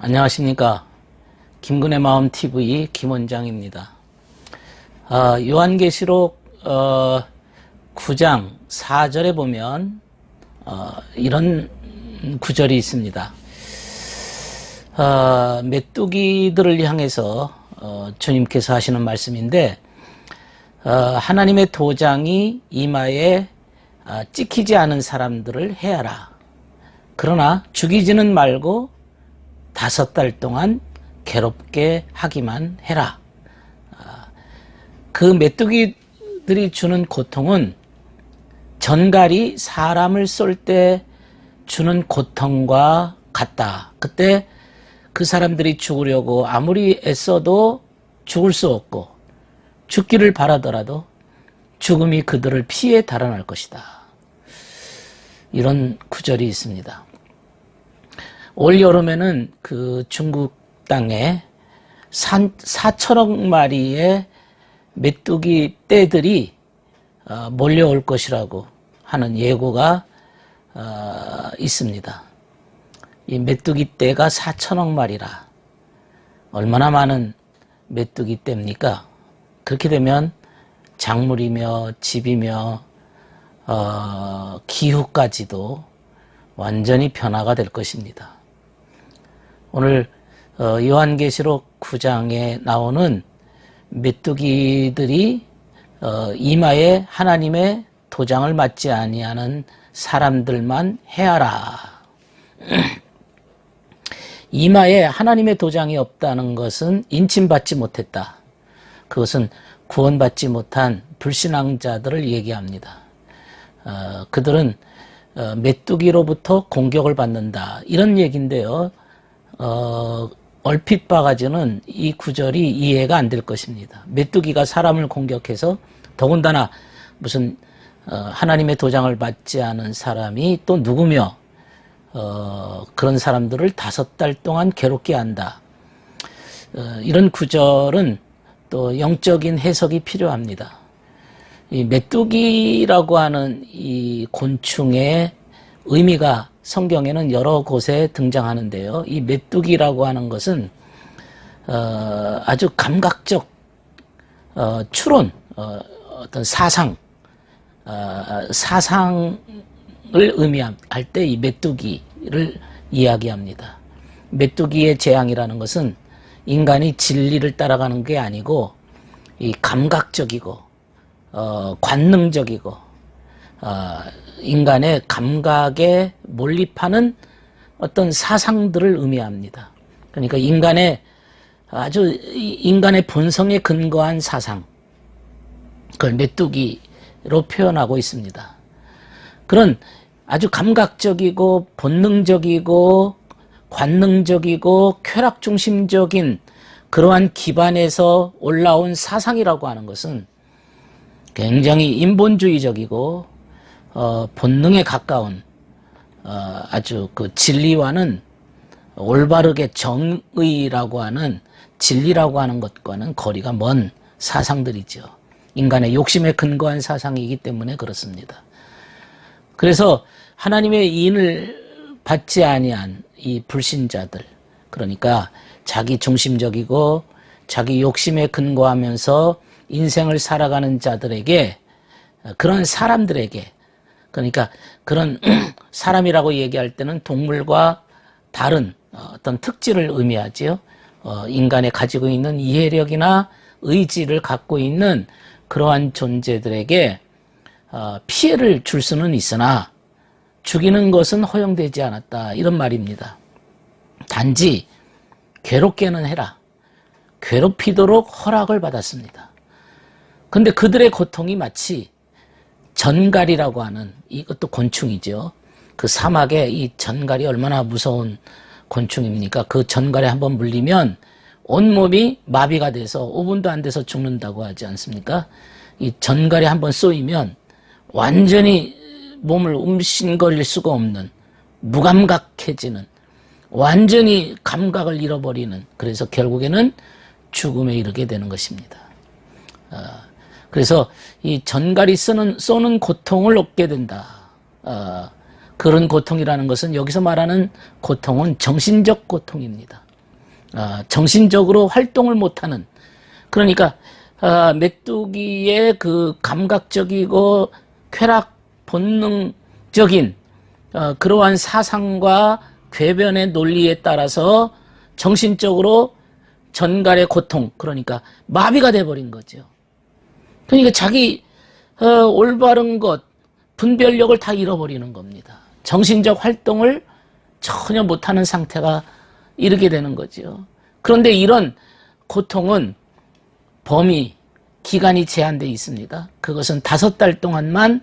안녕하십니까. 김근의 마음 TV 김원장입니다. 요한계시록 9장 4절에 보면 이런 구절이 있습니다. 메뚜기들을 향해서 주님께서 하시는 말씀인데, 하나님의 도장이 이마에 찍히지 않은 사람들을 해하라. 그러나 죽이지는 말고 5달 동안 괴롭게 하기만 해라. 그 메뚜기들이 주는 고통은 전갈이 사람을 쏠 때 주는 고통과 같다. 그때 그 사람들이 죽으려고 아무리 애써도 죽을 수 없고, 죽기를 바라더라도 죽음이 그들을 피해 달아날 것이다. 이런 구절이 있습니다. 올 여름에는 그 중국 땅에 4천억 마리의 메뚜기 떼들이 몰려올 것이라고 하는 예고가 있습니다. 이 메뚜기 떼가 4천억 마리라. 얼마나 많은 메뚜기 떼입니까? 그렇게 되면 작물이며 집이며 기후까지도 완전히 변화가 될 것입니다. 오늘 요한계시록 9장에 나오는 메뚜기들이 이마에 하나님의 도장을 맞지 아니하는 사람들만 해하라. 이마에 하나님의 도장이 없다는 것은 인침받지 못했다. 그것은 구원받지 못한 불신앙자들을 얘기합니다. 그들은 메뚜기로부터 공격을 받는다. 이런 얘기인데요. 얼핏 봐가지고는 이 구절이 이해가 안 될 것입니다. 메뚜기가 사람을 공격해서, 더군다나 무슨 하나님의 도장을 받지 않은 사람이 또 누구며 그런 사람들을 5달 동안 괴롭게 한다. 이런 구절은 또 영적인 해석이 필요합니다. 이 메뚜기라고 하는 이 곤충의 의미가 성경에는 여러 곳에 등장하는데요. 이 메뚜기라고 하는 것은 아주 감각적 추론, 어떤 사상을 의미할 때 이 메뚜기를 이야기합니다. 메뚜기의 재앙이라는 것은 인간이 진리를 따라가는 게 아니고 이 감각적이고 관능적이고 인간의 감각에 몰입하는 어떤 사상들을 의미합니다. 그러니까 인간의 본성에 근거한 사상, 그걸 메뚜기로 표현하고 있습니다. 그런 아주 감각적이고 본능적이고 관능적이고 쾌락 중심적인 그러한 기반에서 올라온 사상이라고 하는 것은 굉장히 인본주의적이고 본능에 가까운 아주 그 진리와는 올바르게 정의라고 하는 진리라고 하는 것과는 거리가 먼 사상들이죠. 인간의 욕심에 근거한 사상이기 때문에 그렇습니다. 그래서 하나님의 인을 받지 아니한 이 불신자들, 그러니까 자기 중심적이고 자기 욕심에 근거하면서 인생을 살아가는 자들에게, 그런 사람들에게, 그러니까 그런 사람이라고 얘기할 때는 동물과 다른 어떤 특질을 의미하지요. 인간에 가지고 있는 이해력이나 의지를 갖고 있는 그러한 존재들에게 피해를 줄 수는 있으나 죽이는 것은 허용되지 않았다. 이런 말입니다. 단지 괴롭게는 해라. 괴롭히도록 허락을 받았습니다. 근데 그들의 고통이 마치 전갈이라고 하는, 이것도 곤충이죠. 그 사막에 이 전갈이 얼마나 무서운 곤충입니까? 그 전갈에 한번 물리면 온몸이 마비가 돼서 5분도 안 돼서 죽는다고 하지 않습니까? 이 전갈에 한번 쏘이면 완전히 몸을 움신거릴 수가 없는, 무감각해지는, 완전히 감각을 잃어버리는, 그래서 결국에는 죽음에 이르게 되는 것입니다. 그래서 이 전갈이 쏘는 고통을 얻게 된다. 그런 고통이라는 것은, 여기서 말하는 고통은 정신적 고통입니다. 정신적으로 활동을 못하는, 그러니까 메뚜기의 그 감각적이고 쾌락 본능적인 그러한 사상과 궤변의 논리에 따라서 정신적으로 전갈의 고통, 그러니까 마비가 돼버린 거죠. 그러니까 자기 올바른 것, 분별력을 다 잃어버리는 겁니다. 정신적 활동을 전혀 못하는 상태가 이르게 되는 거죠. 그런데 이런 고통은 범위, 기간이 제한되어 있습니다. 그것은 5달 동안만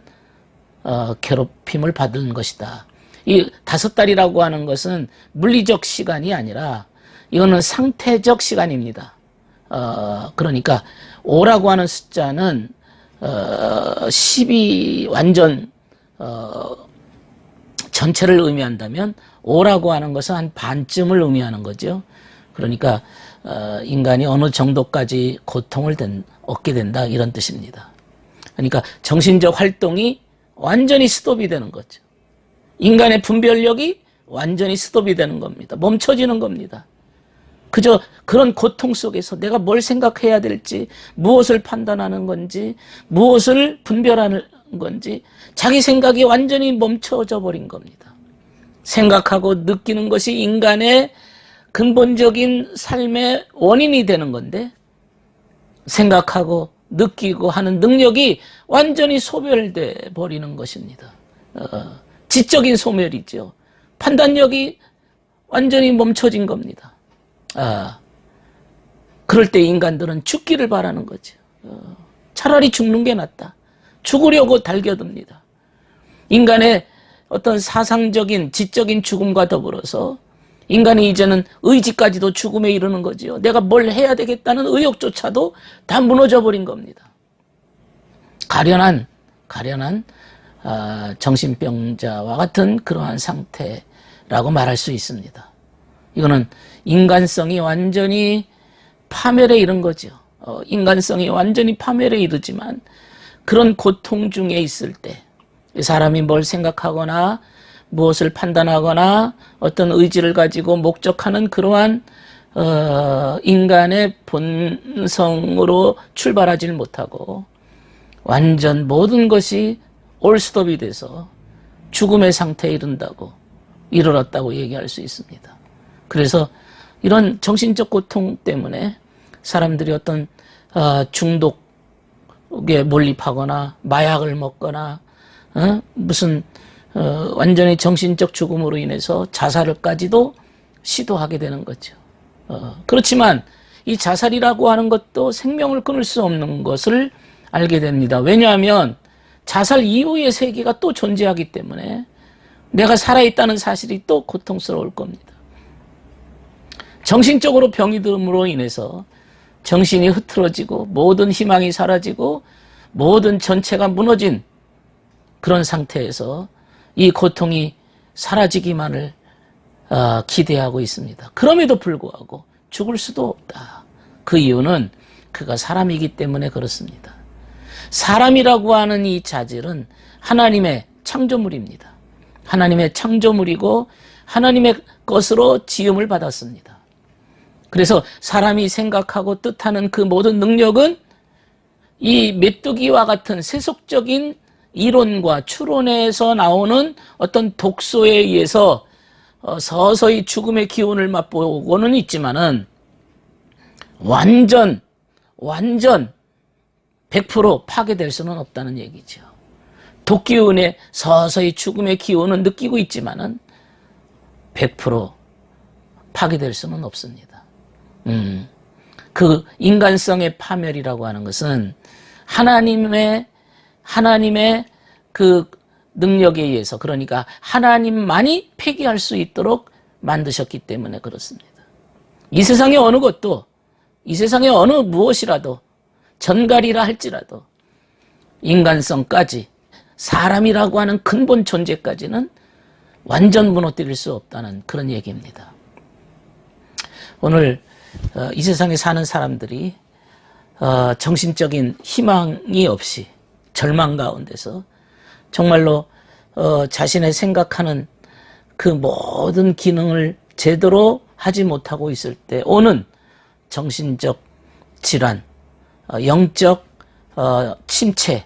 괴롭힘을 받은 것이다. 이 5달이라고 하는 것은 물리적 시간이 아니라 이거는 상태적 시간입니다. 그러니까 5라고 하는 숫자는 10이 완전 전체를 의미한다면 5라고 하는 것은 한 반쯤을 의미하는 거죠. 그러니까 인간이 어느 정도까지 고통을 얻게 된다, 이런 뜻입니다. 그러니까 정신적 활동이 완전히 스톱이 되는 거죠. 인간의 분별력이 완전히 스톱이 되는 겁니다. 멈춰지는 겁니다. 그저 그런 고통 속에서 내가 뭘 생각해야 될지, 무엇을 판단하는 건지, 무엇을 분별하는 건지 자기 생각이 완전히 멈춰져 버린 겁니다. 생각하고 느끼는 것이 인간의 근본적인 삶의 원인이 되는 건데, 생각하고 느끼고 하는 능력이 완전히 소멸돼 버리는 것입니다. 지적인 소멸이죠. 판단력이 완전히 멈춰진 겁니다. 그럴 때 인간들은 죽기를 바라는 거죠. 차라리 죽는 게 낫다. 죽으려고 달겨듭니다. 인간의 어떤 사상적인 지적인 죽음과 더불어서 인간이 이제는 의지까지도 죽음에 이르는 거지요. 내가 뭘 해야 되겠다는 의욕조차도 다 무너져 버린 겁니다. 가련한 정신병자와 같은 그러한 상태라고 말할 수 있습니다. 이거는 인간성이 완전히 파멸에 이른 거죠. 인간성이 완전히 파멸에 이르지만 그런 고통 중에 있을 때 사람이 뭘 생각하거나 무엇을 판단하거나 어떤 의지를 가지고 목적하는 그러한 인간의 본성으로 출발하지 못하고 완전 모든 것이 올스톱이 돼서 죽음의 상태에 이르렀다고 얘기할 수 있습니다. 그래서 이런 정신적 고통 때문에 사람들이 어떤 중독에 몰입하거나 마약을 먹거나 무슨 완전히 정신적 죽음으로 인해서 자살을까지도 시도하게 되는 거죠. 그렇지만 이 자살이라고 하는 것도 생명을 끊을 수 없는 것을 알게 됩니다. 왜냐하면 자살 이후의 세계가 또 존재하기 때문에 내가 살아있다는 사실이 또 고통스러울 겁니다. 정신적으로 병이 듦으로 인해서 정신이 흐트러지고 모든 희망이 사라지고 모든 전체가 무너진 그런 상태에서 이 고통이 사라지기만을 기대하고 있습니다. 그럼에도 불구하고 죽을 수도 없다. 그 이유는 그가 사람이기 때문에 그렇습니다. 사람이라고 하는 이 자질은 하나님의 창조물입니다. 하나님의 창조물이고 하나님의 것으로 지음을 받았습니다. 그래서 사람이 생각하고 뜻하는 그 모든 능력은 이 메뚜기와 같은 세속적인 이론과 추론에서 나오는 어떤 독소에 의해서 서서히 죽음의 기운을 맛보고는 있지만은 완전 100% 파괴될 수는 없다는 얘기죠. 독기운에 서서히 죽음의 기운은 느끼고 있지만은 100% 파괴될 수는 없습니다. 그 인간성의 파멸이라고 하는 것은 하나님의 그 능력에 의해서, 그러니까 하나님만이 폐기할 수 있도록 만드셨기 때문에 그렇습니다. 이 세상의 어느 것도, 이 세상의 어느 무엇이라도 전갈이라 할지라도 인간성까지, 사람이라고 하는 근본 존재까지는 완전 무너뜨릴 수 없다는 그런 얘기입니다. 오늘 이 세상에 사는 사람들이 정신적인 희망이 없이 절망 가운데서 정말로 자신의 생각하는 그 모든 기능을 제대로 하지 못하고 있을 때 오는 정신적 질환, 영적 침체,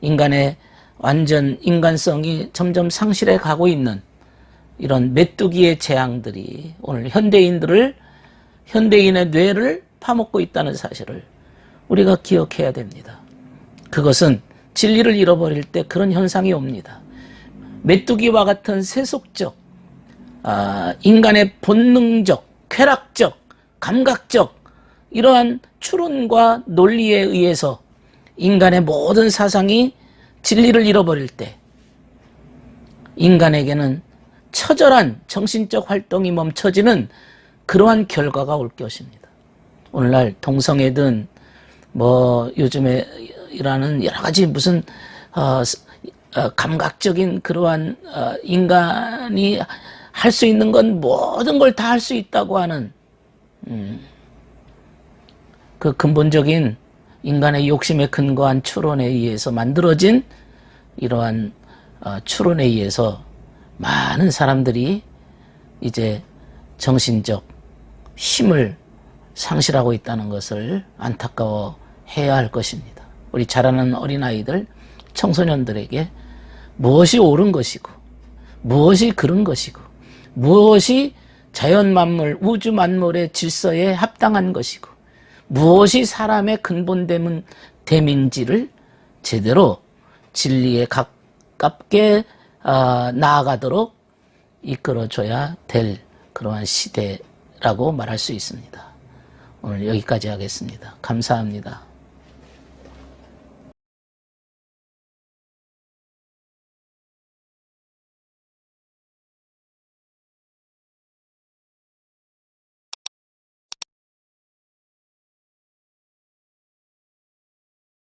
인간의 완전 인간성이 점점 상실해 가고 있는 이런 메뚜기의 재앙들이 오늘 현대인의 뇌를 파먹고 있다는 사실을 우리가 기억해야 됩니다. 그것은 진리를 잃어버릴 때 그런 현상이 옵니다. 메뚜기와 같은 세속적, 인간의 본능적, 쾌락적, 감각적 이러한 추론과 논리에 의해서 인간의 모든 사상이 진리를 잃어버릴 때 인간에게는 처절한 정신적 활동이 멈춰지는 그러한 결과가 올 것입니다. 오늘날 동성애든 요즘에 일하는 여러 가지 무슨 감각적인 그러한 인간이 할 수 있는 건 모든 걸 다 할 수 있다고 하는 그 근본적인 인간의 욕심에 근거한 추론에 의해서 만들어진 이러한 추론에 의해서 많은 사람들이 이제 정신적 힘을 상실하고 있다는 것을 안타까워해야 할 것입니다. 우리 자라는 어린아이들, 청소년들에게 무엇이 옳은 것이고 무엇이 그른 것이고 무엇이 자연 만물, 우주 만물의 질서에 합당한 것이고 무엇이 사람의 근본됨인지를 제대로 진리에 가깝게 나아가도록 이끌어줘야 될 그러한 시대라고 말할 수 있습니다. 오늘 여기까지 하겠습니다. 감사합니다.